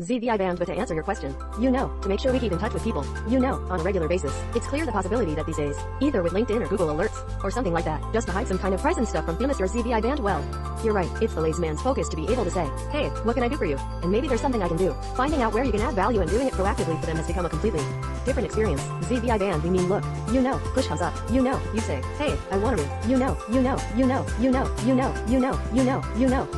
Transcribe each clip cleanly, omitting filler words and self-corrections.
Zvi Band. But to answer your question, to make sure we keep in touch with people, on a regular basis, it's clear the possibility that these days, either with LinkedIn or Google Alerts, or something like that, just to hide some kind of price and stuff from Mr. Zvi Band. Well, you're right, it's the lazy man's focus to be able to say, hey, what can I do for you? And maybe there's something I can do. Finding out where you can add value and doing it proactively for them has become a completely different experience. Zvi Band, we mean look, push comes up, you say, hey, I want to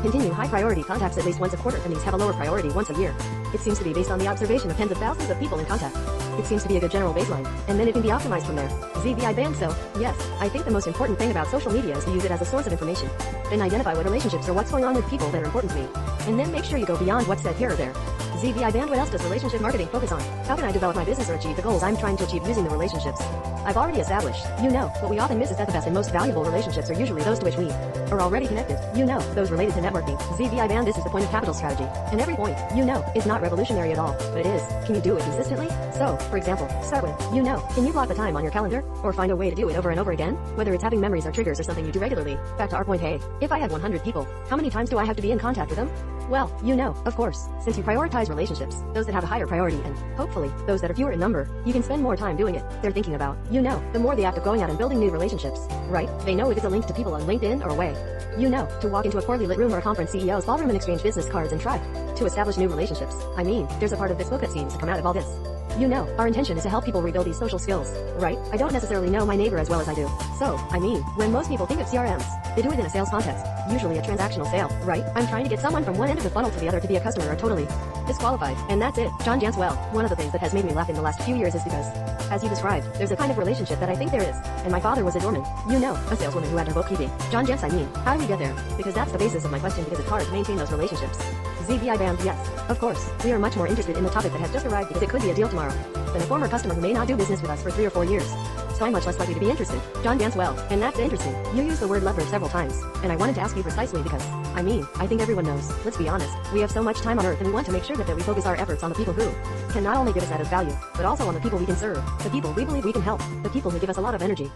continue high priority contacts at least once a quarter, and these have a lower priority once a year. It seems to be based on the observation of tens of thousands of people in contact. It seems to be a good general baseline, and then it can be optimized from there. Zvi Band. So, yes, I think the most important thing about social media is to use it as a source of information. Then identify what relationships or what's going on with people that are important to me. And then make sure you go beyond what's said here or there. Zvi Band. What else does relationship marketing focus on? How can I develop my business or achieve the goals I'm trying to achieve using the relationships I've already established? What we often miss is that the best and most valuable relationships are usually those to which we are already connected. Those related to networking. Zvi Band. This is the point of capital strategy. And every point, is not revolutionary at all, but it is. Can you do it consistently? So, for example, start with, can you block the time on your calendar? Or find a way to do it over and over again? Whether it's having memories or triggers or something you do regularly. Back to our point, hey, if I had 100 people, how many times do I have to be in contact with them? Well, of course, since you prioritize relationships, those that have a higher priority and, hopefully, those that are fewer in number, you can spend more time doing it. They're thinking about, the more the act of going out and building new relationships, right? They know if it's a link to people on LinkedIn or a way, to walk into a poorly lit room or a conference CEO's ballroom and exchange business cards and try to establish new relationships. I mean, there's a part of this book that seems to come out of all this. Our intention is to help people rebuild these social skills, right? I don't necessarily know my neighbor as well as I do. So, I mean, when most people think of CRMs, they do it in a sales context, usually a transactional sale, right? I'm trying to get someone from one end of the funnel to the other to be a customer or totally disqualified. And that's it. John Jantz. Well, one of the things that has made me laugh in the last few years is because, as you described, there's a kind of relationship that I think there is. And my father was a doorman, a saleswoman who had her bookkeeping. John Jantz. I mean, how do we get there? Because that's the basis of my question, because it's hard to maintain those relationships. Zvi Band. Yes, of course, we are much more interested in the topic that has just arrived because it could be a deal tomorrow than a former customer who may not do business with us for 3 or 4 years. So I'm much less likely to be interested. John Jantz. Well, and that's interesting. You used the word lever several times, and I wanted to ask you precisely because, I mean, I think everyone knows, let's be honest, we have so much time on earth and we want to make sure that we focus our efforts on the people who can not only give us added value, but also on the people we can serve, the people we believe we can help, the people who give us a lot of energy.